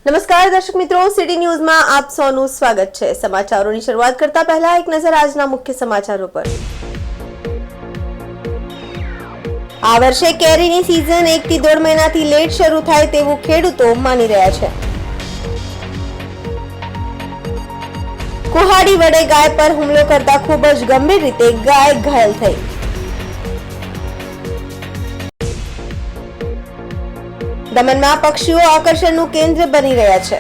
નમસ્કાર દર્શક મિત્રો, સિટી ન્યૂઝમાં આપ સૌનું સ્વાગત છે। સમાચારોની શરૂઆત કરતા પહેલા એક નજર આજના મુખ્ય સમાચારો પર। આ વર્ષે કેરીની સીઝન 1 થી 1.5 મહિનાથી લેટ શરૂ થાય તેવું ખેડૂતો માની રહ્યા છે। કુહાડી વડે ગાય પર હુમલો કરતા ખૂબ જ ગંભીર રીતે ગાય ઘાયલ થઈ। દમણમાં પક્ષીઓ આકર્ષણનું કેન્દ્ર બની રહ્યા છે।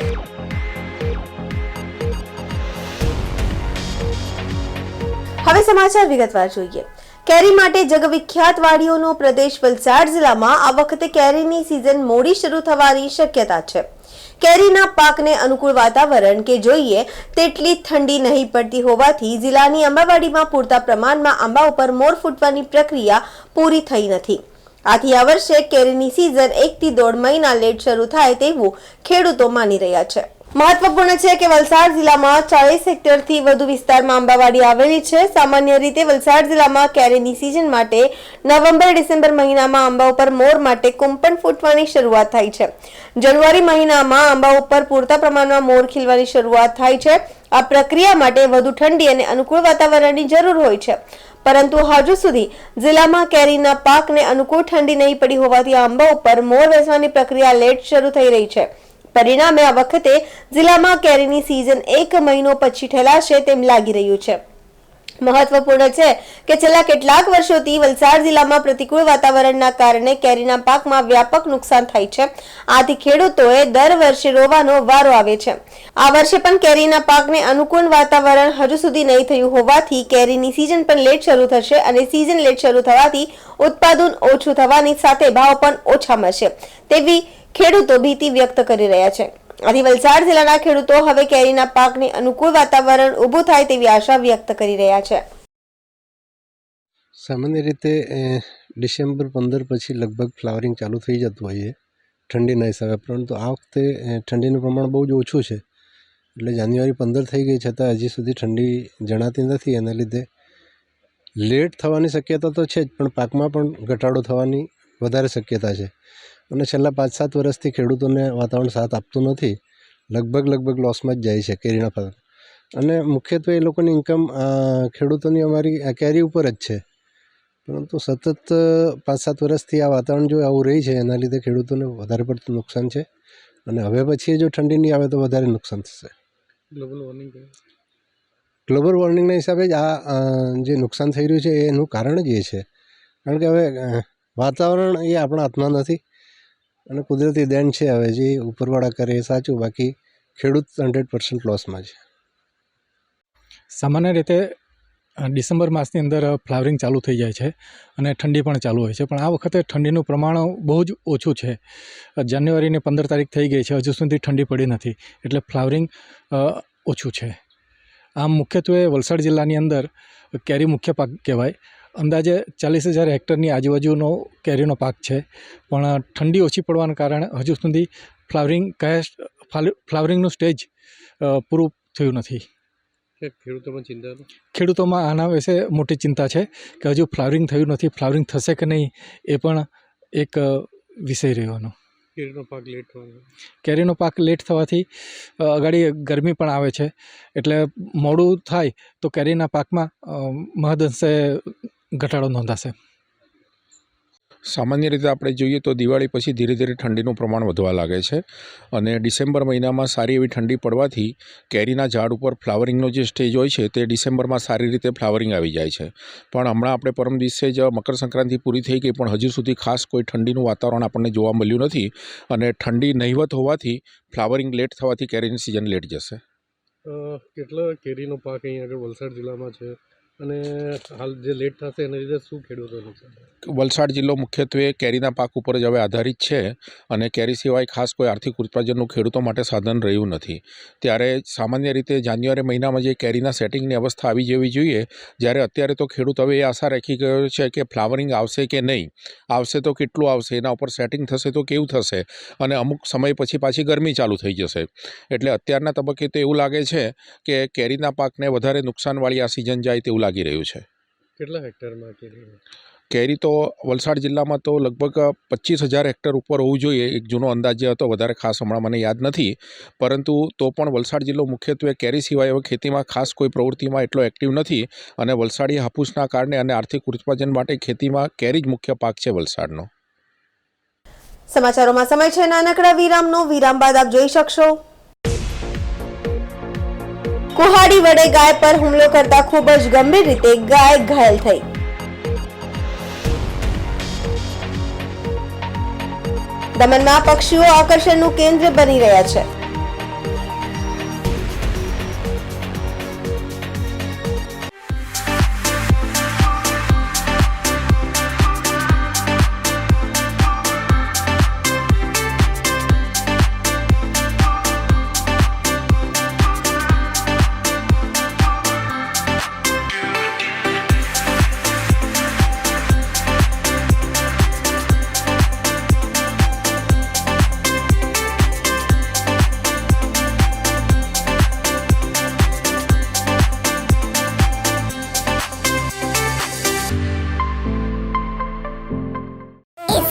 હવે સમાચાર વિગતવાર જોઈએ। કેરી માટે જગવિખ્યાત વાડીઓનો પ્રદેશ વલસાડ જિલ્લામાં આ વખતે કેરીની સીઝન મોડી શરૂ થવાની શક્યતા છે। કેરીના પાકને અનુકૂળ વાતાવરણ કે જોઈએ તેટલી ઠંડી નહીં પડતી હોવાથી જિલ્લાની આંબાવાડીમાં પૂરતા પ્રમાણમાં આંબા ઉપર મોર ફૂટવાની પ્રક્રિયા પૂરી થઈ નથી। આથી આ વર્ષે કેરીની સીઝન 1 થી 1.5 મહિના લેટ શરૂ થાય તેવું ખેડૂતો માની રહ્યા છે। મહત્વપૂર્ણ છે કે વલસાડ જિલ્લામાં 40 હેક્ટરથી વધુ વિસ્તારમાં આંબાવાડી આવેલી છે। સામાન્ય રીતે વલસાડ જિલ્લામાં કેરીની સીઝન માટે નવેમ્બર-ડિસેમ્બર મહિનામાં આંબા ઉપર મોર માટે કુંપણ ફૂટવાની શરૂઆત થાય છે। જાન્યુઆરી મહિનામાં આંબા ઉપર પૂરતા પ્રમાણમાં મોર ખીલવાની શરૂઆત થાય છે। આ પ્રક્રિયા માટે વધુ ઠંડી અને અનુકૂળ વાતાવરણની જરૂર હોય છે, પરંતુ હજુ સુધી જિલ્લામાં કેરીના પાકને અનુકૂળ ઠંડી નહીં પડી હોવાથી આંબા ઉપર મોર બેસવાની પ્રક્રિયા લેટ શરૂ થઈ રહી છે। પરિણામે આ વખતે જિલ્લામાં કેરીની સીઝન 1 મહિનો પછી ઠેલાશે તેમ લાગી રહ્યું છે। મહત્વપૂર્ણ છે કે છેલ્લા કેટલાક વર્ષોથી વલસાડ જિલ્લામાં પ્રતિકૂળ વાતાવરણના કારણે કેરીના પાકમાં વ્યાપક નુકસાન થાય છે। આથી ખેડૂતોએ દર વર્ષે રોવાનો વારો આવે છે। આ વર્ષે પણ કેરીના પાકને અનુકૂળ વાતાવરણ હજુ સુધી નહીં થયું હોવાથી કેરીની સીઝન પણ લેટ શરૂ થશે અને સીઝન લેટ શરૂ થવાથી ઉત્પાદન ઓછું થવાની સાથે ભાવ પણ ઓછા મળશે તેવી ખેડૂતો ભીતિ વ્યક્ત કરી રહ્યા છે। આથી વલસાડ જિલ્લાના ખેડૂતો હવે કેરીના પાકને અનુકૂળ વાતાવરણ ઊભું થાય તેવી આશા વ્યક્ત કરી રહ્યા છે। સામાન્ય રીતે ડિસેમ્બર 15 પછી લગભગ ફ્લાવરિંગ ચાલુ થઈ જતું હોય છે ઠંડીના હિસાબે, પરંતુ આ વખતે ઠંડીનું પ્રમાણ બહુ જ ઓછું છે। એટલે જાન્યુઆરી 15 થઈ ગઈ છતાં હજી સુધી ઠંડી જણાતી નથી। એના લીધે લેટ થવાની શક્યતા તો છે જ, પણ પાકમાં પણ ઘટાડો થવાની વધારે શક્યતા છે। અને છેલ્લા 5-7 વર્ષથી ખેડૂતોને વાતાવરણ સાથ આપતું નથી। લગભગ લોસમાં જ જાય છે કેરીના ફળ। અને મુખ્યત્વે એ લોકોની ઇન્કમ ખેડૂતોની અમારી કેરી ઉપર જ છે, પરંતુ સતત 5-7 વર્ષથી આ વાતાવરણ જો આવું રહી છે એના લીધે ખેડૂતોને વધારે પડતું નુકસાન છે। અને હવે પછી જો ઠંડી નહીં આવે તો વધારે નુકસાન થશે। ગ્લોબલ વોર્મિંગના હિસાબે જ આ જે નુકસાન થઈ રહ્યું છે એનું કારણ જ એ છે, કારણ કે હવે વાતાવરણ એ આપણા હાથમાં નથી અને કુદરતી દેન છે। હવે જે ઉપરવાળા કરે એ સાચું, બાકી ખેડૂત 100% લોસમાં છે। સામાન્ય રીતે ડિસેમ્બર માસની અંદર ફ્લાવરિંગ ચાલુ થઈ જાય છે અને ઠંડી પણ ચાલુ હોય છે, પણ આ વખતે ઠંડીનું પ્રમાણ બહુ જ ઓછું છે। જાન્યુઆરીની 15 તારીખ થઈ ગઈ છે, હજુ સુધી ઠંડી પડી નથી, એટલે ફ્લાવરિંગ ઓછું છે। આમ મુખ્યત્વે વલસાડ જિલ્લાની અંદર કેરી મુખ્ય પાક કહેવાય। અંદાજે 40,000 હેક્ટરની આજુબાજુનો કેરીનો પાક છે, પણ ઠંડી ઓછી પડવાના કારણે હજુ સુધી ફ્લાવરિંગનું સ્ટેજ પૂરું થયું નથી। ખેડૂતોમાં આના વિશે મોટી ચિંતા છે કે હજુ ફ્લાવરિંગ થયું નથી, ફ્લાવરિંગ થશે કે નહીં એ પણ એક વિષય રહેવાનો। કેરીનો પાક લેટ થવાથી અગાડી ગરમી પણ આવે છે, એટલે મોડું થાય તો કેરીના પાકમાં મહદઅંશે ઘટાડો નોંધાશે। સામાન્ય રીતે આપણે જોઈએ તો દિવાળી પછી ધીરે ધીરે ઠંડીનું પ્રમાણ વધવા લાગે છે અને ડિસેમ્બર મહિનામાં સારી એવી ઠંડી પડવાથી કેરીના ઝાડ ઉપર ફ્લાવરિંગનો જે સ્ટેજ હોય છે તે ડિસેમ્બરમાં સારી રીતે ફ્લાવરિંગ આવી જાય છે। પણ હમણાં આપણે પરમ દિવસે જ મકર સંક્રાંતિ પૂરી થઈ ગઈ, પણ હજુ સુધી ખાસ કોઈ ઠંડીનું વાતાવરણ આપણને જોવા મળ્યું નથી અને ઠંડી નહિવત હોવાથી ફ્લાવરિંગ લેટ થવાથી કેરીની સિઝન લેટ જશે। કેટલા કેરીનો પાક અહીં આગળ વલસાડ જિલ્લામાં છે અને હાલ જે લેટ થશે એના લીધે શું ખેડૂતો નુકસાન? વલસાડ જિલ્લો મુખ્યત્વે કેરીના પાક ઉપર જ હવે આધારિત છે અને કેરી સિવાય ખાસ કોઈ આર્થિક ઉત્પાદનનું ખેડૂતો માટે સાધન રહ્યું નથી। ત્યારે સામાન્ય રીતે જાન્યુઆરી મહિનામાં જે કેરીના સેટિંગની અવસ્થા આવી જવી જોઈએ, જ્યારે અત્યારે તો ખેડૂત હવે એ આશા રાખી ગયો છે કે ફ્લાવરિંગ આવશે કે નહીં, આવશે તો કેટલું આવશે, એના ઉપર સેટિંગ થશે તો કેવું થશે, અને અમુક સમય પછી પાછી ગરમી ચાલુ થઈ જશે। એટલે અત્યારના તબક્કે તો એવું લાગે છે કે કેરીના પાકને વધારે નુકસાનવાળી આ સિઝન જાય તેવું લાગી રહ્યું છે। કેટલા હેક્ટરમાં કેરી? કેરી તો વલસાડ જિલ્લામાં તો લગભગ 25,000 હેક્ટર ઉપર હોવું જોઈએ, એક જૂનો અંદાજ જે હતો, વધારે ખાસ હમણાં મને યાદ નથી, પરંતુ તો પણ વલસાડ જિલ્લો મુખ્યત્વે કેરી સિવાય હવે ખેતીમાં ખાસ કોઈ પ્રવૃત્તિમાં એટલો એક્ટિવ નથી, અને વલસાડી હાફૂસના કારણે અને આર્થિક ઉત્પાદન માટે ખેતીમાં કેરી જ મુખ્ય પાક છે વલસાડનો. સમાચારોમાં સમય છે નાનકડા વિરામનો. વિરામ બાદ આપ જોઈ શકશો કુહાડી વડે ગાય પર હુમલો કરતા ખૂબ જ ગંભીર રીતે ગાય ઘાયલ થઈ. દમણમાં પક્ષીઓ આકર્ષણનું કેન્દ્ર બની રહ્યા છે.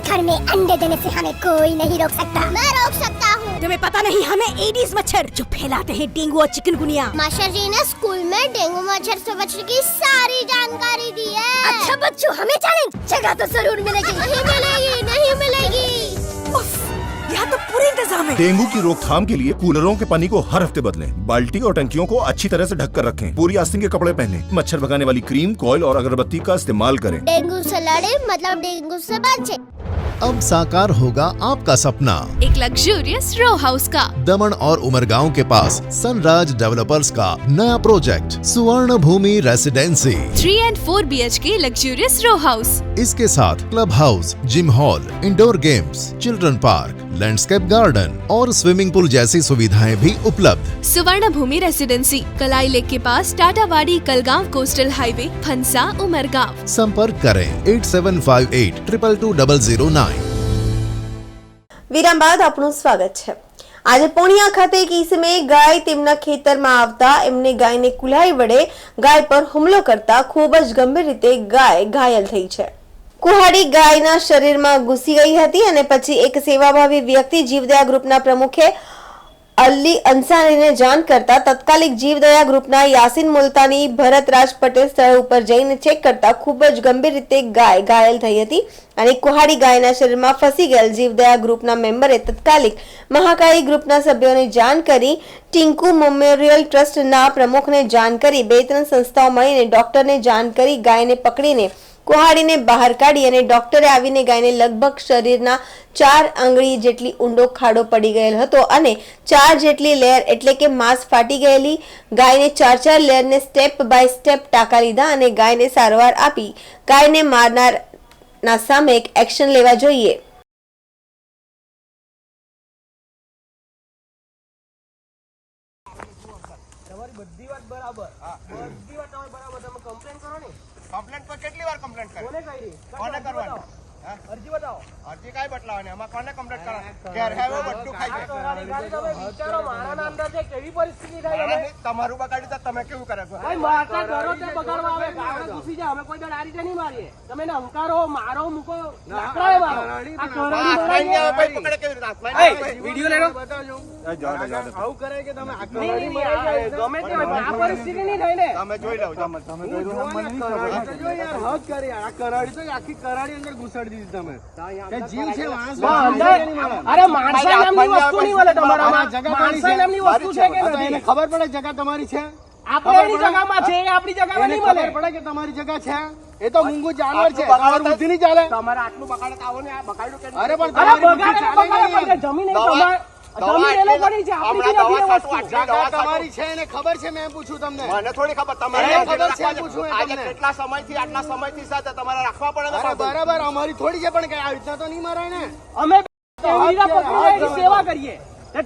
घर में अंडे देने से हमें कोई नहीं रोक सकता। मैं रोक सकता हूँ। तुम्हें पता नहीं हमें एडिस मच्छर जो फैलाते हैं डेंगू और चिकनगुनिया। मास्टर जी ने स्कूल में डेंगू मच्छर से बचने की सारी जानकारी दी है। अच्छा बच्चों, हमें चैलेंज जगह तो जरूर मिलेगी। नहीं मिलेगी, नहीं मिलेगी। यहाँ तो पूरे इंतजाम है। डेंगू की रोकथाम के लिए कूलरों के पानी को हर हफ्ते बदलें। बाल्टी और टंकियों को अच्छी तरह से ढककर रखें। पूरी आस्तीन के कपड़े पहनें। मच्छर भगाने वाली क्रीम, कॉइल और अगरबत्ती का इस्तेमाल करें। डेंगू से लड़े मतलब डेंगू से बचे। अब साकार होगा आपका सपना एक लग्जूरियस रो हाउस का। दमन और उमरगांव के पास सनराज डेवलपर्स का नया project Suvarna Bhoomi residency 3 and 4 BHK luxurious row house. इसके साथ club house, gym hall, indoor games, children park, landscape garden और स्विमिंग पूल जैसी सुविधाएं भी उपलब्ध। सुवर्ण भूमि रेसिडेंसी कलाई लेक के पास टाटावाड़ी कलगांव कोस्टल हाईवे फंसा उमरगांव। संपर्क करें 8758 222 009। વિરામ બાદ આપનું સ્વાગત છે. આજે પોણિયા ખાતે એક ઈસમે ગાય તેમના ખેતરમાં આવતા એમને ગાયને કુલ્હાડી વડે ગાય પર હુમલો કરતા ખૂબ જ ગંભીર રીતે ગાય ઘાયલ થઈ છે. કુહાડી ગાયના શરીરમાં ઘૂસી ગઈ હતી અને પછી એક સેવાભાવી વ્યક્તિ જીવદયા ગ્રુપના પ્રમુખે અલી અંસારીને જાણ કરતા તત્કાલિક જીવદયા ગ્રુપના યાસીન મુલતાની, ભરતરાજ પટેલ સ્થળ ઉપર જઈને ચેક કરતા ખૂબ જ ગંભીર રીતે ગાય ઘાયલ થઈ હતી અને કુહાડી ગાયના શરીરમાં ફસી ગયેલ જીવદયા ગ્રુપના મેમ્બરે તત્કાલિક મહાકાળી ગ્રુપના સભ્યોને જાણ કરી ટિંકુ મેમોરિયલ ટ્રસ્ટના પ્રમુખને જાણ કરી 2-3 સંસ્થાઓ મળીને ડોક્ટરને જાણ કરી ગાયને પકડીને કુહાડીને બહાર કાઢી અને ડોક્ટરે આવીને ગાયને લગભગ શરીરના 4 આંગળી જેટલી ઊંડો ખાડો પડી ગયેલ હતો અને 4 જેટલી લેયર એટલે કે માંસ ફાટી ગયેલી ગાયને 4 લેયરને સ્ટેપ બાય સ્ટેપ ટાંકા લીધા અને ગાયને સારવાર આપી ગાયને મારનારના સામે એક્શન લેવા જોઈએ. કમ્પ્લેન્ટ તો કેટલી વાર કમ્પ્લેન્ટ કરી? કોને કરવાની? અરજી બતાવો. અરજી કાઈ બતલાવાની? આમાં કોને કમ્પ્લેન્ટ કરવાની? ઘેર હેવો બધું ખાઈ જાય. વિચારો મારાના અંદર જે કેવી પરિસ્થિતિ થાય છે. તમારું બગાડી તો તમે કેવું કરે છો? ભાઈ મારતા ઘરો તે બગાડવા આવે, ગામડે ઘૂસી જાય. અમે કોઈ દર આ રીતે નહીં મારીએ. તમે ને અંકારો મારો મૂકો લાકડાએ મારો. આ કરાડી ભાઈ પકડે કેવી રીતે? ભાઈ વિડિયો લેનો બતાવજો. આવું કરે કે તમે આ કરાડી મારે ગમે તે આ પરિસ્થિતિ નહીં થાય ને. તમે જોઈ લો. તમે જોઈ લો. મને જો યાર હદ કરે યાર. આ કરાડી તો આખી કરાડી અંદર ઘુસાડી દીધી તમે. કે જીવ છે માણસ. અરે માણસ નામની વસ્તુ નહીં મળે તમારામાં. માણસ નામની વસ્તુ છે કે નથી? એને ખબર પડે જગ્યા તમારી છે? આપણે એની જગ્યામાં છે, આપણી જગ્યામાં નહીં મળે. ખબર પડે કે તમારી જગ્યા છે? એ તો મૂંગું જાનવર છે. તમારું બુદ્ધિ નહીં ચાલે. તમારે આટલું બગાડે આવો ને આ બગાડ્યું કે અરે પણ બગાડે જમીન નહીં તમારે. જમીન એને પડી છે, આપણી જગ્યા તમારી છે એને ખબર છે. મેં પૂછું તમને. મને થોડી ખબર. તમારે ખબર છે પૂછું તમને. કેટલા સમયથી આટલા સમયથી સાથે તમારે રાખવા પડે. બરાબર અમારી થોડી છે પણ કઈ આવી રીતના તો નહીં મારાય ને. અમે સેવા કરીએ.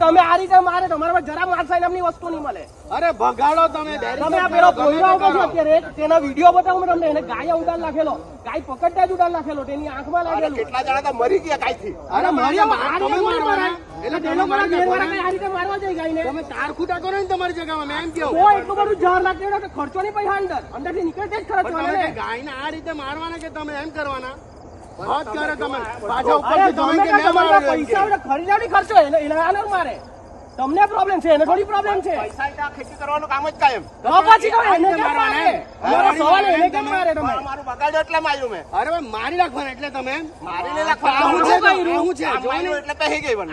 તમે આ રીતે મારે તમારા જરા માણસાઈ નામની વસ્તુ નહીં મળે. અરે ભગાડો તમે. તમે આ પેલો કોઈરો આવતો છો અત્યારે તેના વિડીયો બતાવું તમને. એને ગાય ઉડાન નાખેલો, ગાય પકડતા જ ઉડાન નાખેલો, તેની આંખમાં લાગેલું. કેટલા જણા તો મરી ગયા ગાયથી. અરે મરી તમે એટલે તમે મારા ઘેરવાળા કઈ આ રીતે મારવા જાય ગાયને તમે તાર ખૂટા કરો ને તમારી જગ્યામાં મેં એમ કેવું કોઈ એટલું બધું ઝાડ લાગતું હોય તો ખર્ચો નહીં પૈસા અંદરથી નીકળે જ ખર્ચો તમે ગાયને આ રીતે મારવાના કે તમે એમ કરવાના વાત કરો તમે પાછા ઉપરથી તમે કે મેં મારો પૈસા આપણે ખરીદાની ખર્ચો એને આનો મારે તમને પ્રોબ્લેમ છે એને થોડી પ્રોબ્લેમ છે પૈસા ઈટા ખેતી કરવાનું કામ જ કાયમ તો પછી તો એને કેમ મારે મારો સવાલ એને કેમ મારે તમે મારું બગાડ્યો એટલે માર્યું મેં અરે ભાઈ મારી રાખવાના એટલે તમે મારી લે રાખવાના હું છે હું છે જોવાનું એટલે પહેરી ગઈ બને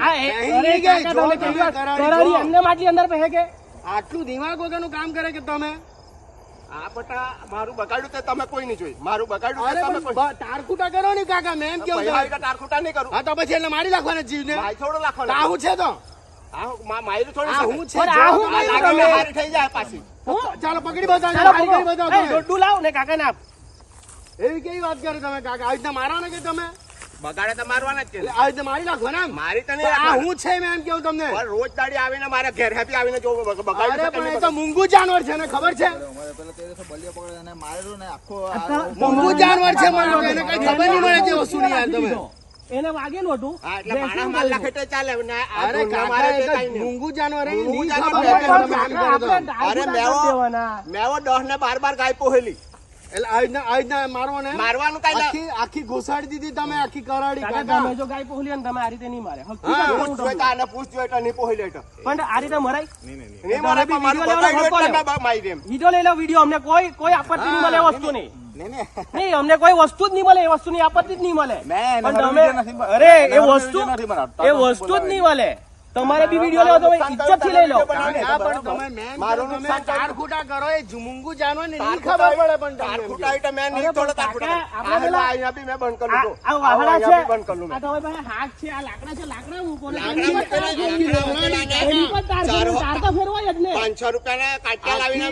પહેરી ગઈ જો તમે કરારી એમને માટલી અંદર પહેરે કે આટલું દિમાગ વગરનું કામ કરે કે તમે આ બટા મારું બગાડ્યું તે તમે કોઈ નહીં જોઈ મારું બગાડ્યું તે તમે કોઈ તારકુટા કરો ને કાકા મેં એમ કેવું ભાઈ તારકુટા નહીં કરું હા તો પછી એટલે મારી રાખવાના જીવને ભાઈ થોડો રાખવાના આ હું છે તો મારી થોડી હું છે મારી થઈ જાય પાછી ચાલો પકડી બતાવો પકડી બતાવો ડોડું લાવ ને કાકા ને આપ એવી કેવી વાત કરે તમે કાકા આ રીતના મારવાના કે તમે બગાડે તો મારવાના જ છે આ રીતે મારી નાખો ને મારી તને આ હું છે મેં એમ કેવું તમને રોજ દાડી આવીને મારા ઘેર હેપી આવીને જો બગાડે પણ એ તો મૂંગું જાનવર છે ને ખબર છે મૂંગું જાનવર છે મને એને કઈ ખબર નહીં મળે તે વસ્તુ નહીં યાર તમે એને વાગેલું હતું એટલે માણસ માલ લાખે તો ચાલે ને અરે મારે મૂંગું જાનવર મૂંગું જાનવર અરે મેવો 10 ને 12 ગાય પોહેલી એટલે આજના મારવો ને મારવાનું કઈ આખી ઘોસાડી દીધી તમે આખી કરાડી કાકા તમે જો ગાય પોહલી ને તમે આ રીતે નહીં મારે હકીકત જોઈ તા ને પૂછ જોઈ તા નહીં પોહલી તો પણ આ રીતે મરાય નહીં મરાય પણ મારું બગાડ્યું એટલે મારી દેમ વિડિયો લઈ લો વિડિયો અમને કોઈ આપત્તિ નહીં મળે વસ્તુ નહીં નહીં અમને કોઈ વસ્તુ જ નહીં મળે એ વસ્તુની આપત્તિ જ નહીં મળે પણ તમે અરે એ વસ્તુ જ નહીં મળે તમારે બી વિડિયો લેવો તો ઇજ્જત થી લઈ લો મારું નુકસાન ચાર ખૂટા કરો એ જુમુંગુ જાનો ને નહીં ખબર પડે પણ ચાર ખૂટા એટલે મેં નહીં થોડો ચાર ખૂટા આપણે આયા બી મેં બંધ કરી દો આ વાહડા છે બંધ કરી લો આ તો ભાઈ હાથ છે આ લાકડા છે લાકડા મૂકો ને એની પર ચાર તો ફેરવાય જ ને 500 રૂપિયાના કાટિયા લાવીને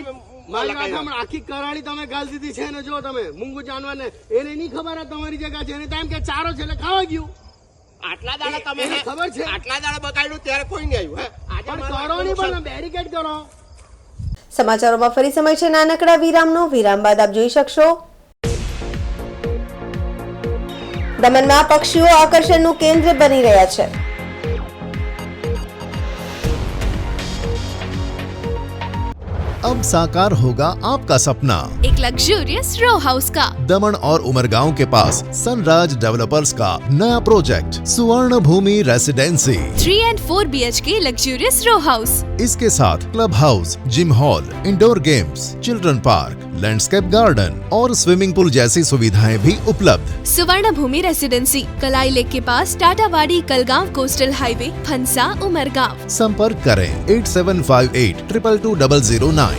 મારી વાતમાં આખી કરાળી તમે ગાલ દીધી છે ને જો તમે મૂંગુ જાનવર ને એને નહીં ખબર આ તમારી જગ્યા છે એને ટાઈમ કે ચારો છે એટલે ખાવા ગયું આટલા દાડા તમે ખબર છે આટલા દાડા બગાડ્યું ત્યારે કોઈ નહીં આવ્યું આજે કરો નહીં પણ બેરિકેડ કરો સમાચારોમાં ફરી સમય છે નાનકડા વિરામનો વિરામ બાદ આપ જોઈ શકશો દમણમાં પક્ષીઓ આકર્ષણનું કેન્દ્ર બની રહ્યા છે अब साकार होगा आपका सपना। एक लग्जूरियस रो हाउस का दमन और उमरगांव के पास सनराज डेवलपर्स का नया project Suvarna Bhoomi residency 3 and 4 BHK luxurious row house. इसके साथ club house, gym hall, indoor games, children park, landscape garden और स्विमिंग पूल जैसी सुविधाएं भी उपलब्ध। सुवर्ण भूमि रेसिडेंसी कलाई लेक के पास टाटावाड़ी कलगांव कोस्टल हाईवे फंसा उमरगांव। संपर्क करें 8758222009।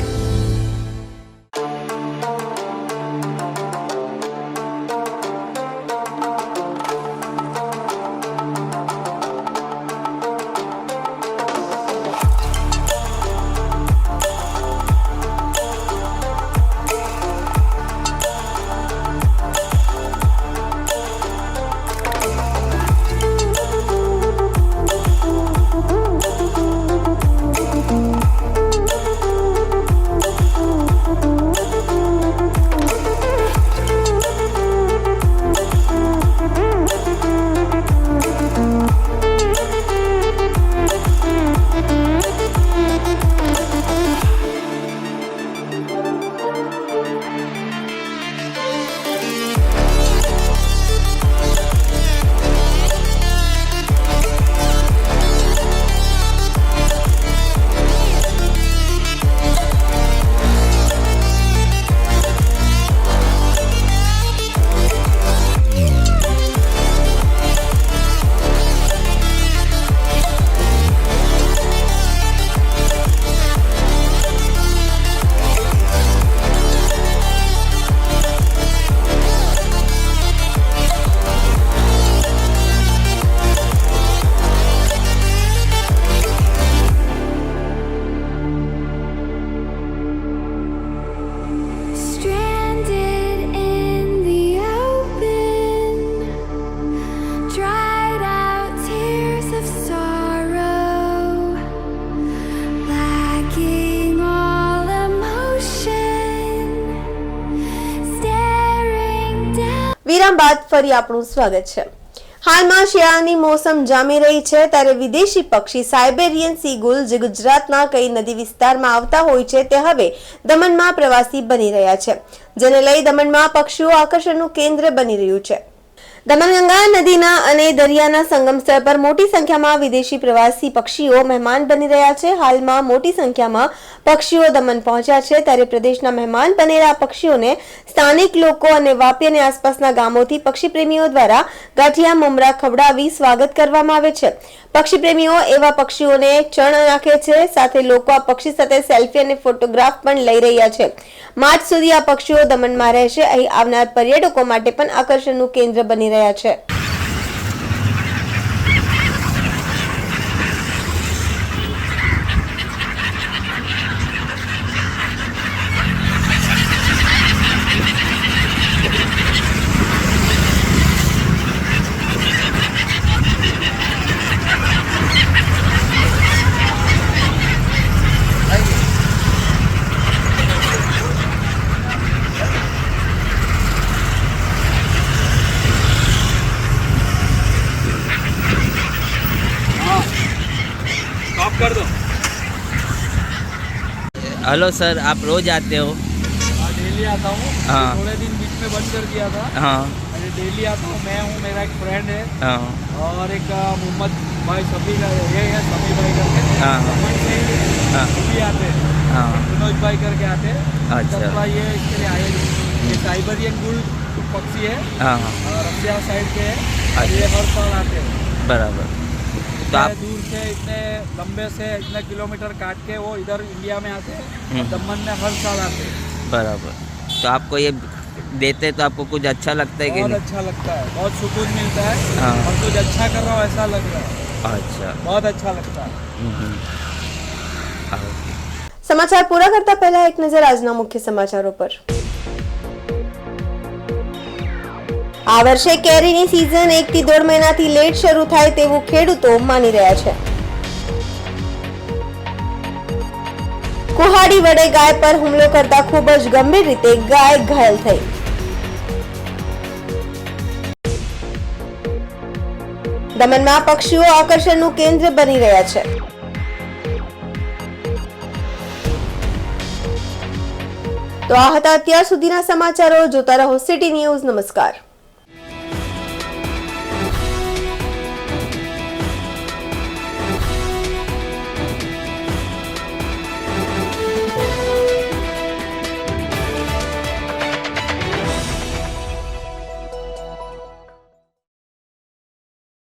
વિરામ બાદ ફરી આપણું સ્વાગત છે। હાલમાં શિયાળાની મોસમ જામી રહી છે ત્યારે વિદેશી પક્ષી સાઇબેરિયન સીગુલ જે ગુજરાતના કઈ નદી વિસ્તારમાં આવતા હોય છે તે હવે દમણમાં પ્રવાસી બની રહ્યા છે, જેને લઈ દમણમાં પક્ષીઓ આકર્ષણનું કેન્દ્ર બની રહ્યું છે. દમણગંગા નદીના અને દરિયાના સંગમ સ્થળ પર મોટી સંખ્યામાં વિદેશી પ્રવાસી પક્ષીઓ મહેમાન બની રહ્યા છે. હાલમાં મોટી સંખ્યામાં પક્ષીઓ દમણ પહોંચ્યા છે ત્યારે પ્રદેશના મહેમાન બનેલા પક્ષીઓને સ્થાનિક લોકો અને વાપી અને આસપાસના ગામોથી પક્ષી પ્રેમીઓ દ્વારા ગાંઠિયા મમરા ખવડાવી સ્વાગત કરવામાં આવે છે. પક્ષી પ્રેમીઓ એવા પક્ષીઓને ચણ નાખે છે, સાથે લોકો આ પક્ષી સાથે સેલ્ફી અને ફોટોગ્રાફ પણ લઈ રહ્યા છે. માર્ચ સુધી આ પક્ષીઓ દમણમાં રહેશે. અહીં આવનાર પર્યટકો માટે પણ આકર્ષણનું કેન્દ્ર બની રહ્યા છે. हेलो सर, आप रोज आते हो? डेली आता हूँ. हाँ. थोड़े दिन बीच में बंद कर दिया था. हाँ अरे डेली आता हूँ. मैं हूँ, मेरा एक फ्रेंड है हाँ और एक मोहम्मद भाई सभी का ये है, सभी भाई करके. हाँ. दमन से हाँ. भी आते हैं. हाँ मनोज भाई करके आते हैं. अच्छा. सबका ये इसके लिए आए. ये साइबेरियन गुल पक्षी है. हाँ रसिया साइड के है. अच्छा. ये हर साल आते हैं. बराबर. तो आप दूर से इतने लंबे से इतने किलोमीटर काट के वो इधर इंडिया में आते हैं और दमन में हर साल आते हैं. बराबर. तो आपको ये देते तो आपको कुछ अच्छा लगता है कि बहुत नहीं? अच्छा लगता है, बहुत सुकून मिलता है. हाँ. और कुछ अच्छा कर रहा हूँ ऐसा लग रहा है. अच्छा. बहुत अच्छा लगता है. हाँ. સમાચાર પૂરા કરતા પહેલા એક નજર આજના મુખ્ય સમાચારો પર. આ વર્ષે કેરીની સિઝન 1 થી 1.5 મહિનાથી લેટ શરૂ થાય તેવું ખેડૂતો માની રહ્યા છે. કુહાડી વડે ગાય પર હુમલો કરતા ખૂબ જ ગંભીર રીતે ગાય ઘાયલ થઈ. દમણમાં પક્ષીઓ આકર્ષણનું કેન્દ્ર બની રહ્યા છે. તો આ હતા અત્યાર સુધીના સમાચારો. જોતા રહો સિટી ન્યૂઝ. નમસ્કાર.